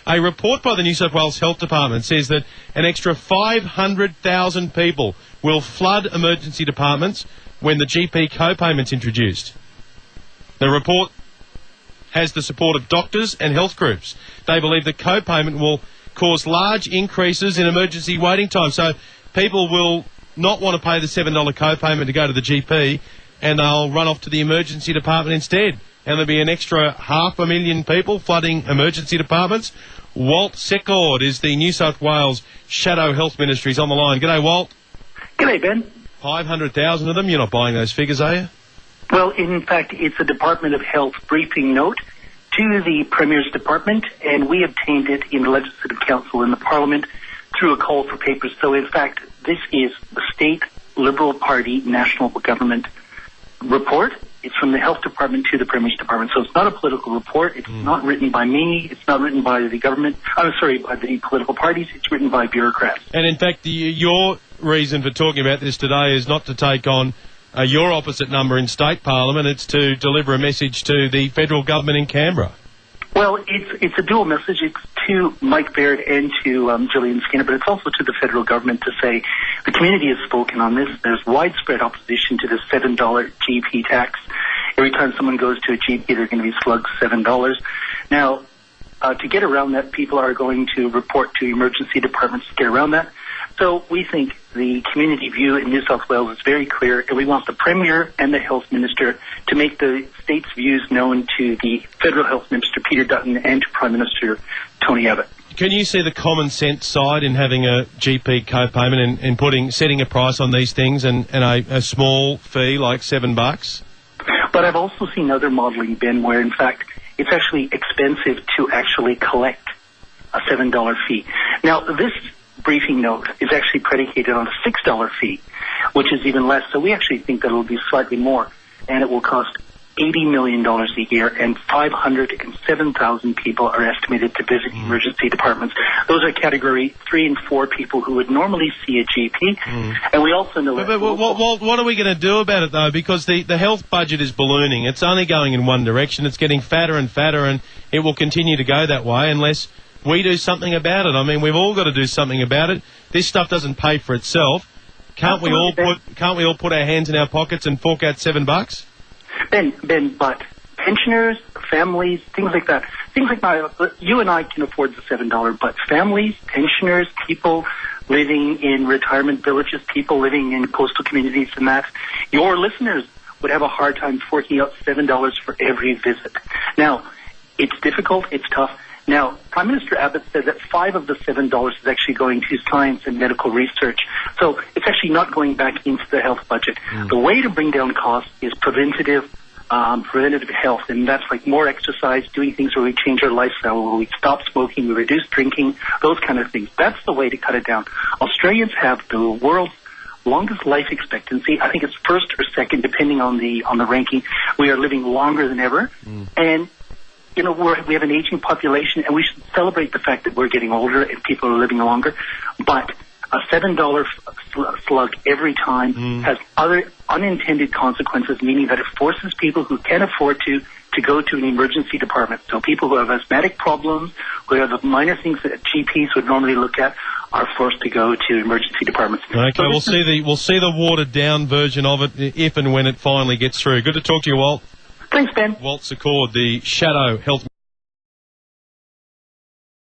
A report by the New South Wales Health Department says that an extra 500,000 people will flood emergency departments when the GP co-payment's introduced. The report has the support of doctors and health groups. They believe that co-payment will cause large increases in emergency waiting time. So people will not want to pay the $7 co-payment to go to the GP, and they'll run off to the emergency department instead. And there'll be an extra 500,000 people flooding emergency departments. Walt Secord is the New South Wales Shadow Health Minister. He's on the line. G'day, Walt. G'day, Ben. 500,000 of them? You're not buying those figures, are you? Well, in fact, it's a Department of Health briefing note to the Premier's Department, and we obtained it in the Legislative Council in the Parliament through a call for papers. So, in fact, this is the State Liberal Party National Government report. It's from the Health Department to the Premier's Department. So it's not a political report. It's not written by me. It's not written by the government. by the political parties. It's written by bureaucrats. And, in fact, your reason for talking about this today is not to take on your opposite number in State Parliament. It's to deliver a message to the federal government in Canberra. Well, it's a dual message. It's to Mike Baird and to Gillian Skinner, but it's also to the federal government to say the community has spoken on this. There's widespread opposition to the $7 GP tax. Every time someone goes to a GP, they're going to be slugged $7. Now, to get around that, people are going to report to emergency departments to get around that. So we think the community view in New South Wales is very clear, and we want the Premier and the Health Minister to make the state's views known to the Federal Health Minister, Peter Dutton, and to Prime Minister Tony Abbott. Can you see the common sense side in having a GP co-payment and setting a price on these things and a small fee like $7? But I've also seen other modelling, Ben, where in fact it's actually expensive to actually collect a $7 fee. Now, this briefing note is actually predicated on a $6 fee, which is even less. So we actually think that it will be slightly more, and it will cost $80 million a year, and 507,000 people are estimated to visit emergency departments. Those are category 3 and 4 people who would normally see a GP. And we also know that... But what are we going to do about it, though? Because the health budget is ballooning. It's only going in one direction. It's getting fatter and fatter, and it will continue to go that way unless we do something about it. I mean, we've all got to do something about it. This stuff doesn't pay for itself. Can't we all put our hands in our pockets and fork out $7? Ben, but pensioners, families, things like that. Things like you and I can afford the $7, but families, pensioners, people living in retirement villages, people living in coastal communities and that, your listeners would have a hard time forking out $7 for every visit. Now, it's difficult, it's tough. Now, Prime Minister Abbott said that 5 of the $7 is actually going to science and medical research. So it's actually not going back into the health budget. The way to bring down costs is preventative health, and that's like more exercise, doing things where we change our lifestyle, where we stop smoking, we reduce drinking, those kind of things. That's the way to cut it down. Australians have the world's longest life expectancy. I think it's first or second, depending on the ranking. We are living longer than ever, and you know, we have an aging population, and we should celebrate the fact that we're getting older and people are living longer. But a $7 slug every time has other unintended consequences, meaning that it forces people who can afford to go to an emergency department. So people who have asthmatic problems, who have the minor things that GPs would normally look at, are forced to go to emergency departments. Okay, so we'll see the watered down version of it if and when it finally gets through. Good to talk to you, Walt. Thanks, Ben. Walt Secord, the Shadow Health